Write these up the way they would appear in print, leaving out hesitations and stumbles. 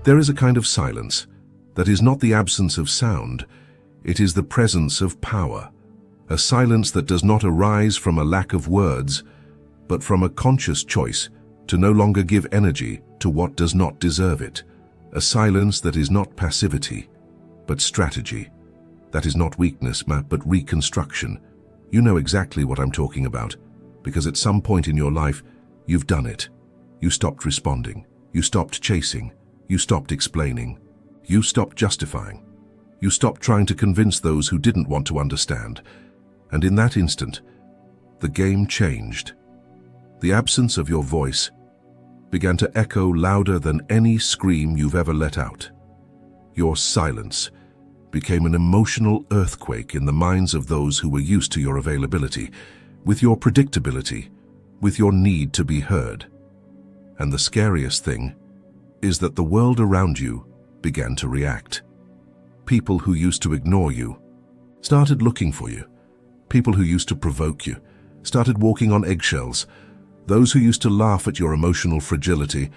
There is a kind of silence that is not the absence of sound, it is the presence of power. A silence that does not arise from a lack of words, but from a conscious choice to no longer give energy to what does not deserve it. A silence that is not passivity, but strategy. That is not weakness, but reconstruction. You know exactly what I'm talking about, because at some point in your life, you've done it. You stopped responding. You stopped chasing. You stopped explaining. You stopped justifying. You stopped trying to convince those who didn't want to understand. And in that instant, the game changed. The absence of your voice began to echo louder than any scream you've ever let out. Your silence became an emotional earthquake in the minds of those who were used to your availability, with your predictability, with your need to be heard. And the scariest thing is that the world around you began to react. People who used to ignore you started looking for you. People who used to provoke you started walking on eggshells. Those who used to laugh at your emotional fragility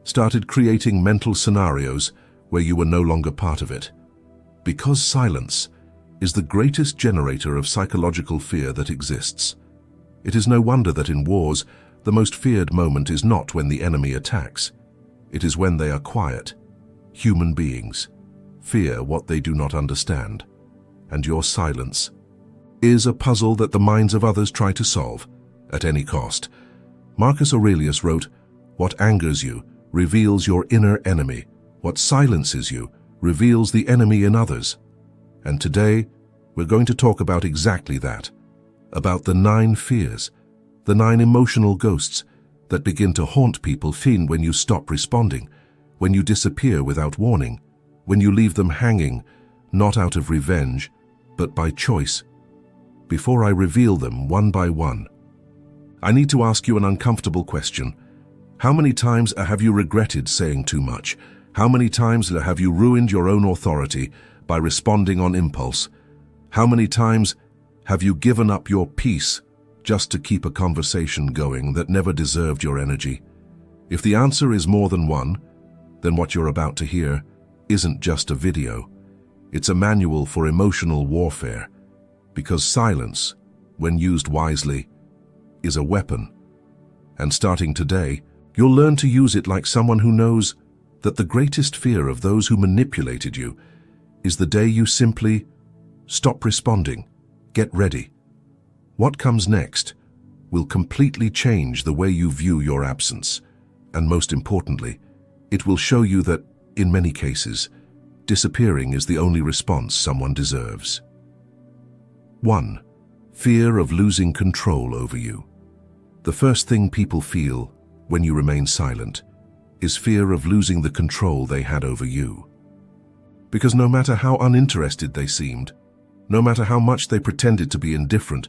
started creating mental scenarios where you were no longer part of it. Because silence is the greatest generator of psychological fear that exists. It is no wonder that in wars, the most feared moment is not when the enemy attacks. It is when they are quiet. Human beings fear what they do not understand, and your silence is a puzzle that the minds of others try to solve at any cost. Marcus Aurelius wrote, "What angers you reveals your inner enemy. What silences you reveals the enemy in others." And today, we're going to talk about exactly that, about the 9 fears, the 9 emotional ghosts that begin to haunt people when you stop responding, when you disappear without warning, when you leave them hanging, not out of revenge, but by choice. Before I reveal them one by one, I need to ask you an uncomfortable question. How many times have you regretted saying too much? How many times have you ruined your own authority by responding on impulse? How many times have you given up your peace just to keep a conversation going that never deserved your energy? If the answer is more than one, then what you're about to hear isn't just a video. It's a manual for emotional warfare, because silence, when used wisely, is a weapon. And starting today, you'll learn to use it like someone who knows that the greatest fear of those who manipulated you is the day you simply stop responding. Get ready. What comes next will completely change the way you view your absence, and most importantly, it will show you that, in many cases, disappearing is the only response someone deserves. 1. Fear of losing control over you. The first thing people feel when you remain silent is fear of losing the control they had over you. Because no matter how uninterested they seemed, no matter how much they pretended to be indifferent,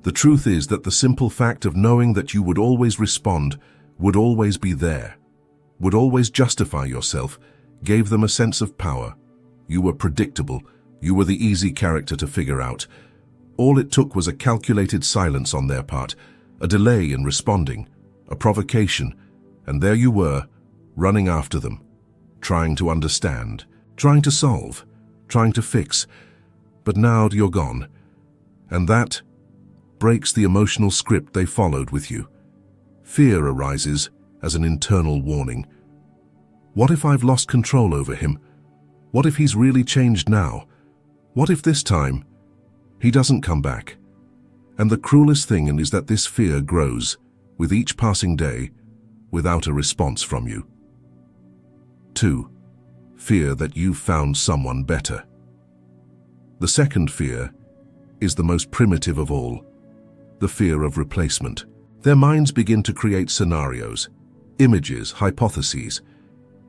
the truth is that the simple fact of knowing that you would always respond, would always be there, would always justify yourself, gave them a sense of power. You were predictable. You were the easy character to figure out. All it took was a calculated silence on their part, a delay in responding, a provocation, and there you were, running after them, trying to understand, trying to solve, trying to fix. But now you're gone, and that breaks the emotional script they followed with you. Fear arises as an internal warning. What if I've lost control over him? What if he's really changed now? What if this time he doesn't come back? And the cruelest thing is that this fear grows with each passing day without a response from you. 2. Fear that you've found someone better. The second fear is the most primitive of all, the fear of replacement. Their minds begin to create scenarios, images, hypotheses.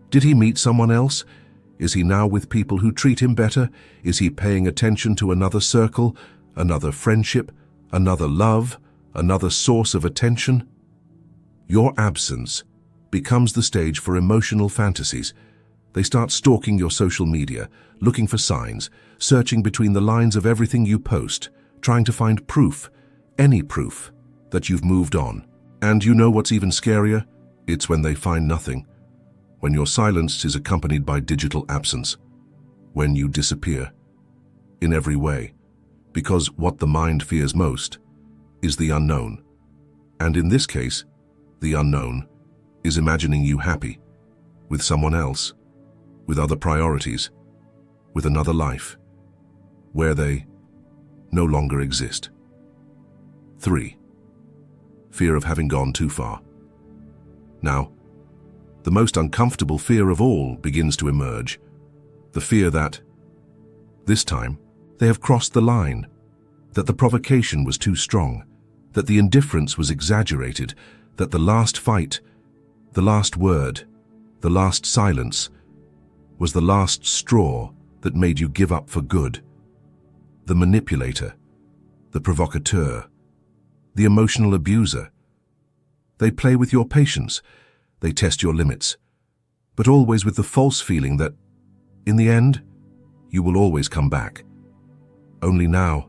Did he meet someone else? Is he now with people who treat him better? Is he paying attention to another circle, another friendship, another love, another source of attention? Your absence becomes the stage for emotional fantasies. They start stalking your social media, looking for signs, searching between the lines of everything you post, trying to find proof, any proof, that you've moved on. And you know what's even scarier? It's when they find nothing. when your silence is accompanied by digital absence, when you disappear, in every way, because what the mind fears most is the unknown. And in this case, the unknown is imagining you happy, with someone else, with other priorities, with another life, where they no longer exist. 3. Fear of having gone too far. Now, the most uncomfortable fear of all begins to emerge. The fear that, this time, they have crossed the line, that the provocation was too strong, that the indifference was exaggerated, that the last fight, the last word, the last silence, was the last straw that made you give up for good. The manipulator, the provocateur, the emotional abuser. They play with your patience, they test your limits, but always with the false feeling that, in the end, you will always come back. Only now,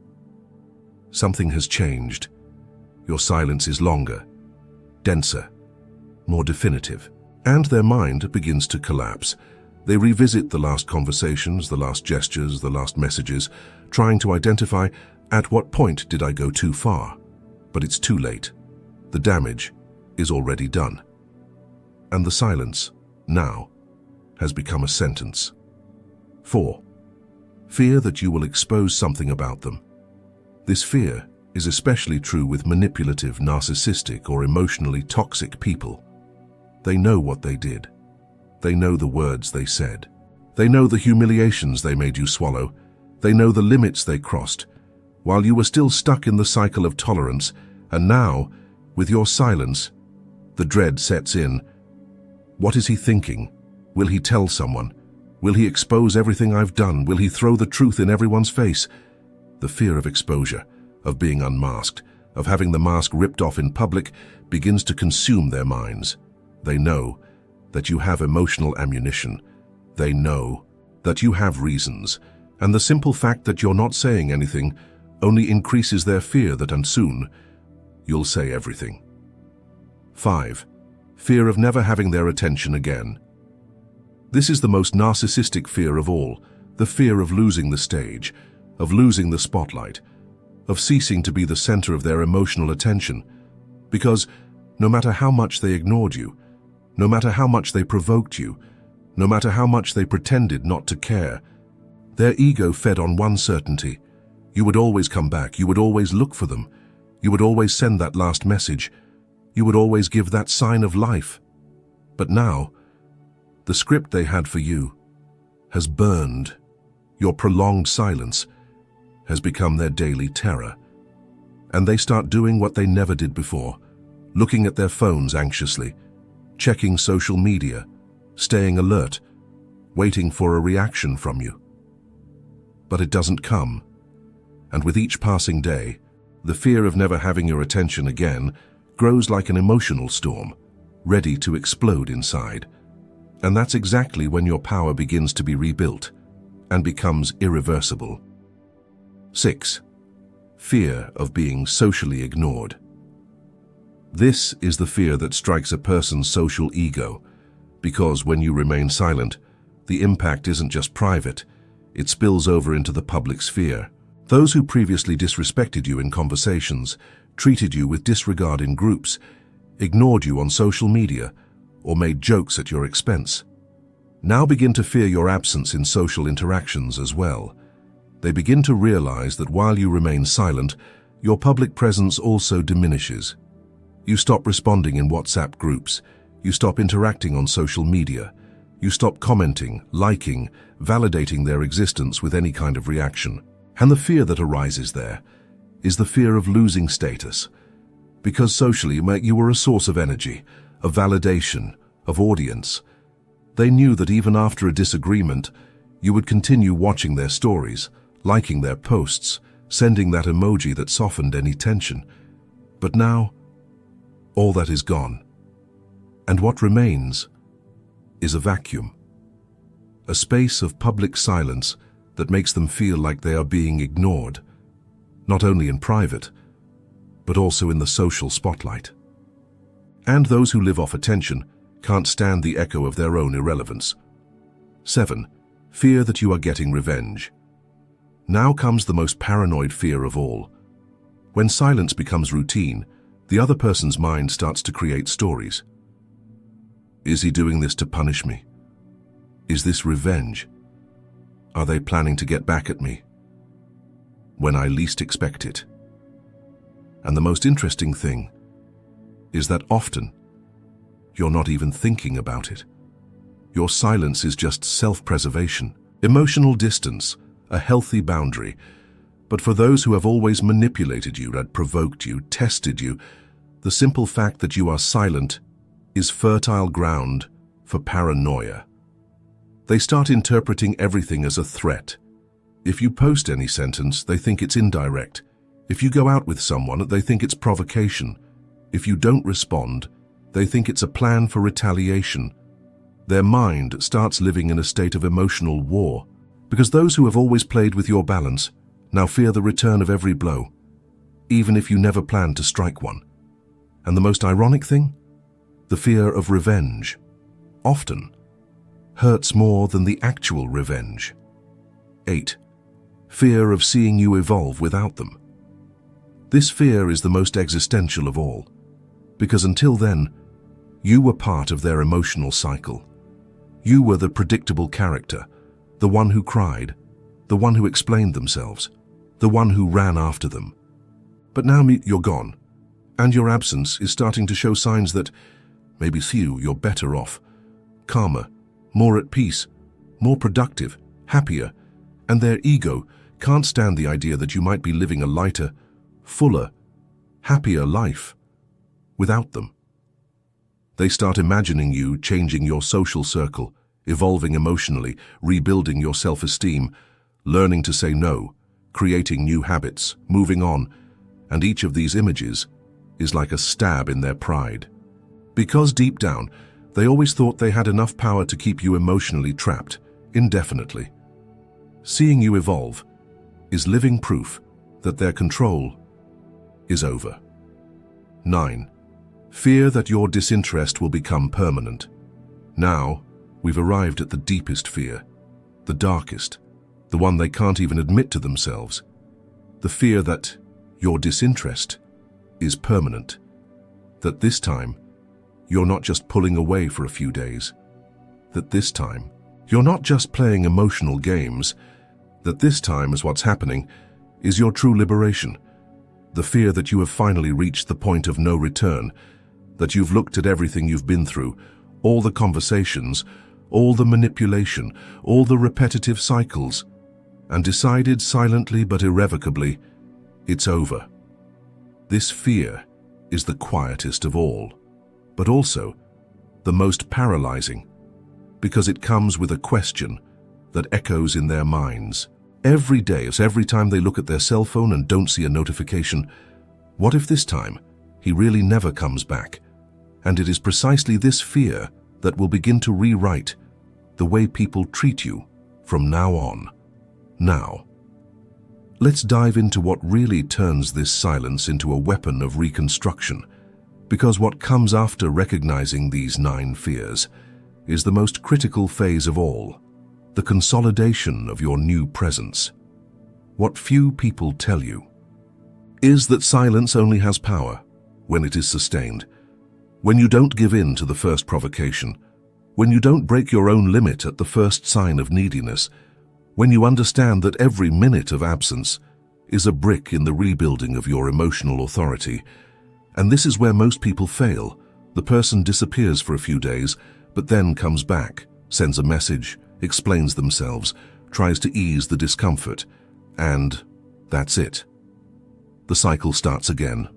something has changed. Your silence is longer, denser, more definitive, and their mind begins to collapse. They revisit the last conversations, the last gestures, the last messages, trying to identify at what point did I go too far. But it's too late. The damage is already done. And the silence, now, has become a sentence. 4. Fear that you will expose something about them. This fear is especially true with manipulative, narcissistic, or emotionally toxic people. They know what they did. They know the words they said. They know the humiliations they made you swallow. They know the limits they crossed, while you were still stuck in the cycle of tolerance. And now, with your silence, the dread sets in. What is he thinking? Will he tell someone? Will he expose everything I've done? Will he throw the truth in everyone's face? The fear of exposure, of being unmasked, of having the mask ripped off in public, begins to consume their minds. They know that you have emotional ammunition. They know that you have reasons, and the simple fact that you're not saying anything only increases their fear that soon you'll say everything. 5. Fear of never having their attention again. This is the most narcissistic fear of all, the fear of losing the stage, of losing the spotlight, of ceasing to be the center of their emotional attention, because no matter how much they ignored you, no matter how much they provoked you, no matter how much they pretended not to care, their ego fed on one certainty: you would always come back, you would always look for them, you would always send that last message, you would always give that sign of life. But now, the script they had for you has burned. Your prolonged silence has become their daily terror. And they start doing what they never did before, looking at their phones anxiously, checking social media, staying alert, waiting for a reaction from you. But it doesn't come. And with each passing day, the fear of never having your attention again grows like an emotional storm, ready to explode inside. And that's exactly when your power begins to be rebuilt and becomes irreversible. 6. Fear of being socially ignored. This is the fear that strikes a person's social ego, because when you remain silent, the impact isn't just private, it spills over into the public sphere. Those who previously disrespected you in conversations, treated you with disregard in groups, ignored you on social media, or made jokes at your expense, now begin to fear your absence in social interactions as well. They begin to realize that while you remain silent, your public presence also diminishes. You stop responding in WhatsApp groups, you stop interacting on social media, you stop commenting, liking, validating their existence with any kind of reaction. And the fear that arises there is the fear of losing status, because socially you were a source of energy, of validation, of audience. They knew that even after a disagreement, you would continue watching their stories, liking their posts, sending that emoji that softened any tension. But now, all that is gone. And what remains is a vacuum, a space of public silence that makes them feel like they are being ignored, not only in private, but also in the social spotlight. And those who live off attention can't stand the echo of their own irrelevance. 7. Fear that you are getting revenge. Now comes the most paranoid fear of all. When silence becomes routine, the other person's mind starts to create stories. Is he doing this to punish me? Is this revenge? Are they planning to get back at me? When I least expect it. And the most interesting thing is that often you're not even thinking about it. Your silence is just self-preservation, emotional distance, a healthy boundary. But for those who have always manipulated you and provoked you, tested you, the simple fact that you are silent is fertile ground for paranoia. They start interpreting everything as a threat. If you post any sentence, they think it's indirect. If you go out with someone, they think it's provocation. If you don't respond, they think it's a plan for retaliation. Their mind starts living in a state of emotional war, because those who have always played with your balance now fear the return of every blow, even if you never planned to strike one. And the most ironic thing? The fear of revenge often hurts more than the actual revenge. 8. Fear of seeing you evolve without them. This fear is the most existential of all, because until then, you were part of their emotional cycle. You were the predictable character, the one who cried, the one who explained themselves, the one who ran after them. But now you're gone, and your absence is starting to show signs that maybe you're better off, calmer, more at peace, more productive, happier, and their ego can't stand the idea that you might be living a lighter, fuller, happier life without them. They start imagining you changing your social circle, evolving emotionally, rebuilding your self-esteem, learning to say no, creating new habits, moving on, and each of these images is like a stab in their pride. Because deep down, they always thought they had enough power to keep you emotionally trapped, indefinitely. Seeing you evolve is living proof that their control is over. 9. Fear that your disinterest will become permanent. Now, we've arrived at the deepest fear, the darkest, the one they can't even admit to themselves. The fear that your disinterest is permanent. That this time, you're not just pulling away for a few days. That this time, you're not just playing emotional games. That this time, as what's happening, is your true liberation. The fear that you have finally reached the point of no return, that you've looked at everything you've been through, all the conversations, all the manipulation, all the repetitive cycles, and decided silently but irrevocably, it's over. This fear is the quietest of all, but also the most paralyzing, because it comes with a question that echoes in their minds. Every day, as every time they look at their cell phone and don't see a notification, what if this time he really never comes back? And it is precisely this fear that will begin to rewrite the way people treat you from now on. Now, let's dive into what really turns this silence into a weapon of reconstruction, because what comes after recognizing these 9 fears is the most critical phase of all, the consolidation of your new presence. What few people tell you is that silence only has power when it is sustained, when you don't give in to the first provocation, when you don't break your own limit at the first sign of neediness, when you understand that every minute of absence is a brick in the rebuilding of your emotional authority. And this is where most people fail. The person disappears for a few days, but then comes back, sends a message, explains themselves, tries to ease the discomfort, and that's it. The cycle starts again.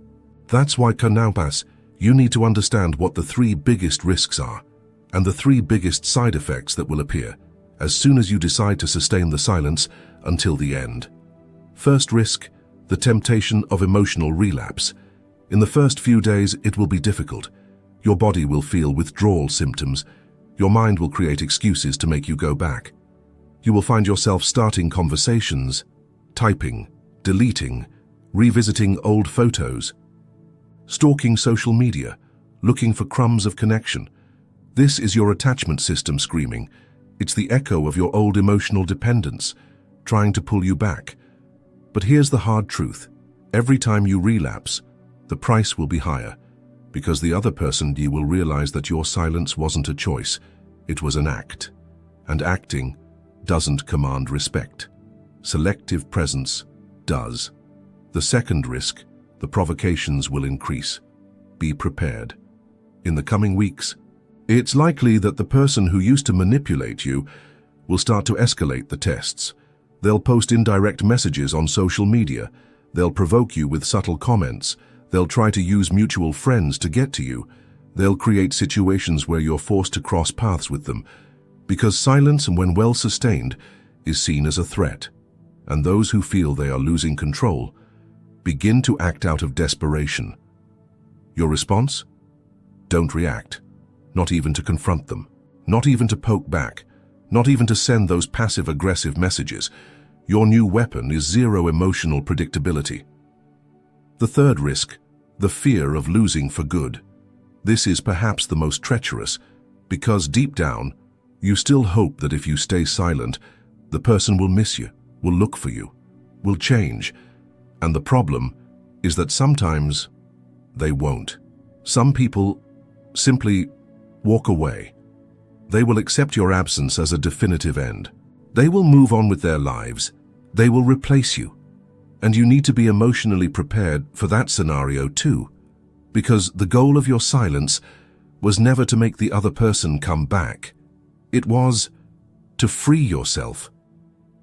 That's why Karnaupas, you need to understand what the 3 biggest risks are, and the 3 biggest side effects that will appear as soon as you decide to sustain the silence until the end. First risk, the temptation of emotional relapse. In the first few days, it will be difficult. Your body will feel withdrawal symptoms. Your mind will create excuses to make you go back. You will find yourself starting conversations, typing, deleting, revisiting old photos, stalking social media, looking for crumbs of connection. This is your attachment system screaming. It's the echo of your old emotional dependence, trying to pull you back. But here's the hard truth. Every time you relapse, the price will be higher, because the other person will realize that your silence wasn't a choice, it was an act. And acting doesn't command respect. Selective presence does. The second risk, the provocations will increase. Be prepared. In the coming weeks, it's likely that the person who used to manipulate you will start to escalate the tests. They'll post indirect messages on social media. They'll provoke you with subtle comments. They'll try to use mutual friends to get to you. They'll create situations where you're forced to cross paths with them, because silence, when well sustained, is seen as a threat. And those who feel they are losing control begin to act out of desperation. Your response? Don't react. Not even to confront them. Not even to poke back. Not even to send those passive-aggressive messages. Your new weapon is zero emotional predictability. The third risk, the fear of losing for good. This is perhaps the most treacherous, because deep down, you still hope that if you stay silent, the person will miss you, will look for you, will change. And the problem is that sometimes they won't. Some people simply walk away. They will accept your absence as a definitive end. They will move on with their lives. They will replace you. And you need to be emotionally prepared for that scenario too, because the goal of your silence was never to make the other person come back. It was to free yourself.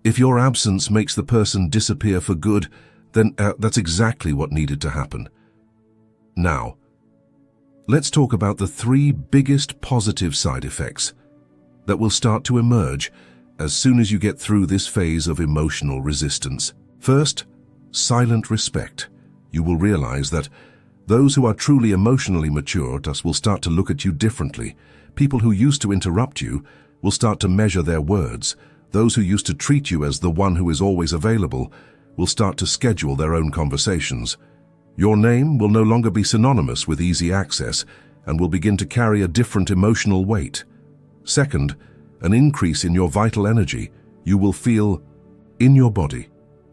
If your absence makes the person disappear for good, then that's exactly what needed to happen. Now, let's talk about the 3 biggest positive side effects that will start to emerge as soon as you get through this phase of emotional resistance. First, silent respect. You will realize that those who are truly emotionally mature will start to look at you differently. People who used to interrupt you will start to measure their words. Those who used to treat you as the one who is always available will start to schedule their own conversations. Your name will no longer be synonymous with easy access and will begin to carry a different emotional weight. Second, an increase in your vital energy. You will feel, in your body,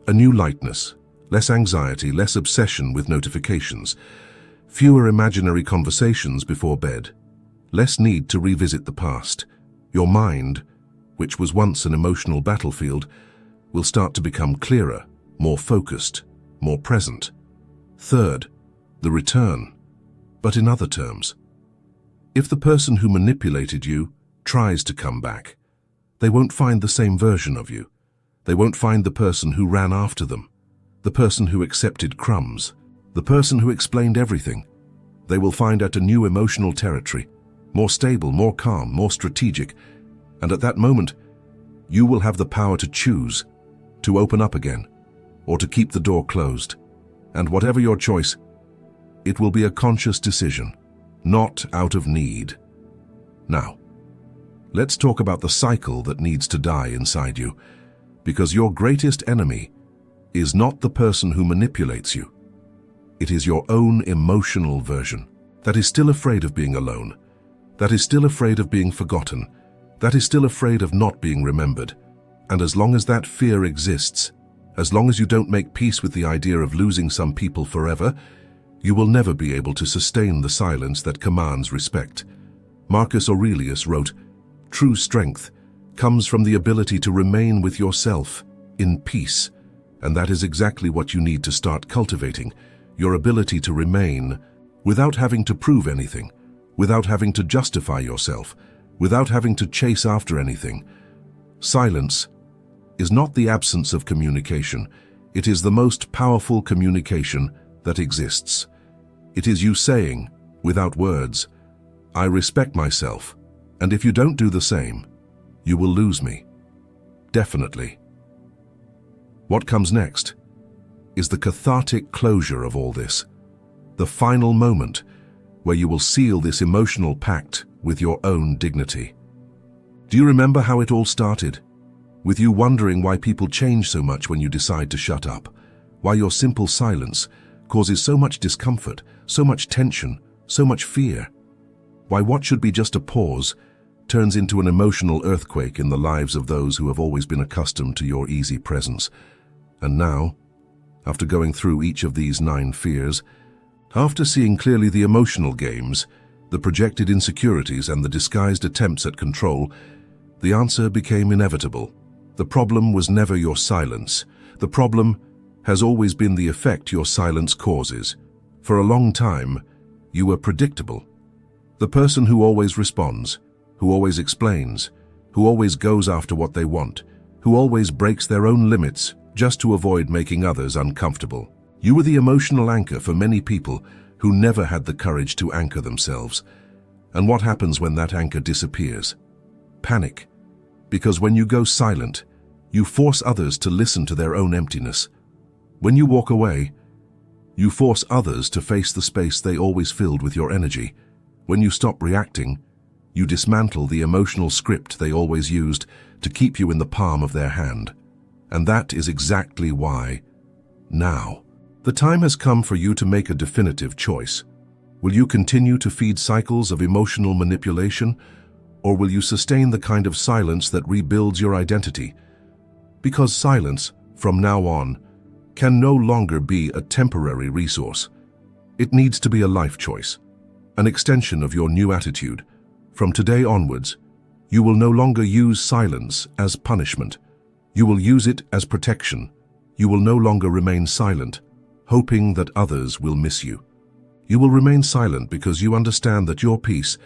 a new lightness, less anxiety, less obsession with notifications, fewer imaginary conversations before bed, less need to revisit the past. Your mind, which was once an emotional battlefield, will start to become clearer, more focused, more present. Third, the return, but in other terms. If the person who manipulated you tries to come back, they won't find the same version of you. They won't find the person who ran after them, the person who accepted crumbs, the person who explained everything. They will find out a new emotional territory, more stable, more calm, more strategic, and at that moment, you will have the power to choose, to open up again, or to keep the door closed. And whatever your choice, it will be a conscious decision, not out of need. Now, let's talk about the cycle that needs to die inside you, because your greatest enemy is not the person who manipulates you. It is your own emotional version that is still afraid of being alone, that is still afraid of being forgotten, that is still afraid of not being remembered. And as long as that fear exists, as long as you don't make peace with the idea of losing some people forever, you will never be able to sustain the silence that commands respect. Marcus Aurelius wrote, "True strength comes from the ability to remain with yourself in peace." And that is exactly what you need to start cultivating, your ability to remain without having to prove anything, without having to justify yourself, without having to chase after anything. Silence is not the absence of communication. It is the most powerful communication that exists. It is you saying, without words, "I respect myself, and if you don't do the same, you will lose me." Definitely. What comes next is the cathartic closure of all this, the final moment where you will seal this emotional pact with your own dignity. Do you remember how it all started? With you wondering why people change so much when you decide to shut up, why your simple silence causes so much discomfort, so much tension, so much fear. Why what should be just a pause turns into an emotional earthquake in the lives of those who have always been accustomed to your easy presence. And now, after going through each of these 9 fears, after seeing clearly the emotional games, the projected insecurities and the disguised attempts at control, the answer became inevitable. The problem was never your silence. The problem has always been the effect your silence causes. For a long time, you were predictable. The person who always responds, who always explains, who always goes after what they want, who always breaks their own limits just to avoid making others uncomfortable. You were the emotional anchor for many people who never had the courage to anchor themselves. And what happens when that anchor disappears? Panic. Because when you go silent, you force others to listen to their own emptiness. When you walk away, you force others to face the space they always filled with your energy. When you stop reacting, you dismantle the emotional script they always used to keep you in the palm of their hand. And that is exactly why, now, the time has come for you to make a definitive choice. Will you continue to feed cycles of emotional manipulation, or will you sustain the kind of silence that rebuilds your identity? Because silence, from now on, can no longer be a temporary resource. It needs to be a life choice, an extension of your new attitude. From today onwards, you will no longer use silence as punishment. You will use it as protection. You will no longer remain silent, hoping that others will miss you. You will remain silent because you understand that your peace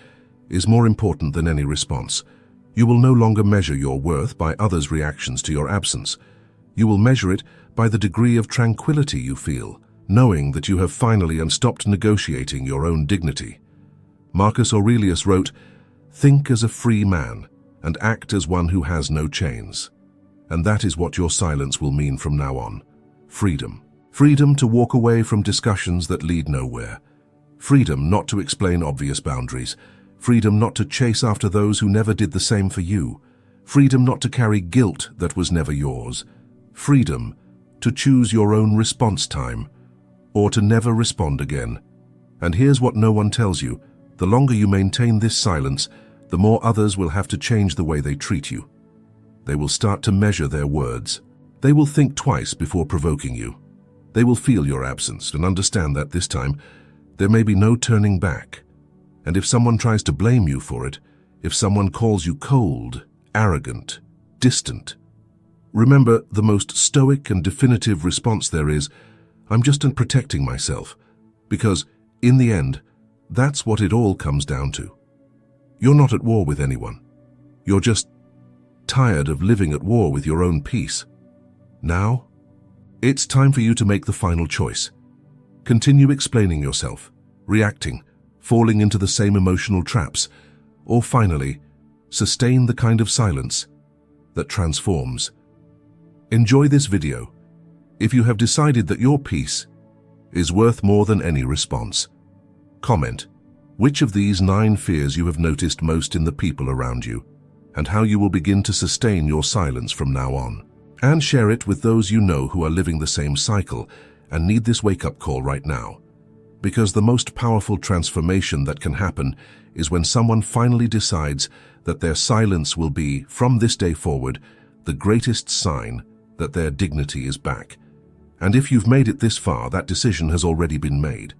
is more important than any response. You will no longer measure your worth by others' reactions to your absence. You will measure it by the degree of tranquility you feel, knowing that you have finally stopped negotiating your own dignity. Marcus Aurelius wrote, "Think as a free man and act as one who has no chains." And that is what your silence will mean from now on. Freedom. Freedom to walk away from discussions that lead nowhere. Freedom not to explain obvious boundaries. Freedom not to chase after those who never did the same for you. Freedom not to carry guilt that was never yours. Freedom to choose your own response time, or to never respond again. And here's what no one tells you. The longer you maintain this silence, the more others will have to change the way they treat you. They will start to measure their words. They will think twice before provoking you. They will feel your absence and understand that this time there may be no turning back. And if someone tries to blame you for it, if someone calls you cold, arrogant, distant, remember the most stoic and definitive response there is, "I'm just protecting myself," because, in the end, that's what it all comes down to. You're not at war with anyone. You're just tired of living at war with your own peace. Now, it's time for you to make the final choice. Continue explaining yourself, reacting, falling into the same emotional traps, or finally, sustain the kind of silence that transforms. Enjoy this video if you have decided that your peace is worth more than any response. Comment which of these 9 fears you have noticed most in the people around you, and how you will begin to sustain your silence from now on. And share it with those you know who are living the same cycle and need this wake-up call right now. Because the most powerful transformation that can happen is when someone finally decides that their silence will be, from this day forward, the greatest sign that their dignity is back. And if you've made it this far, that decision has already been made.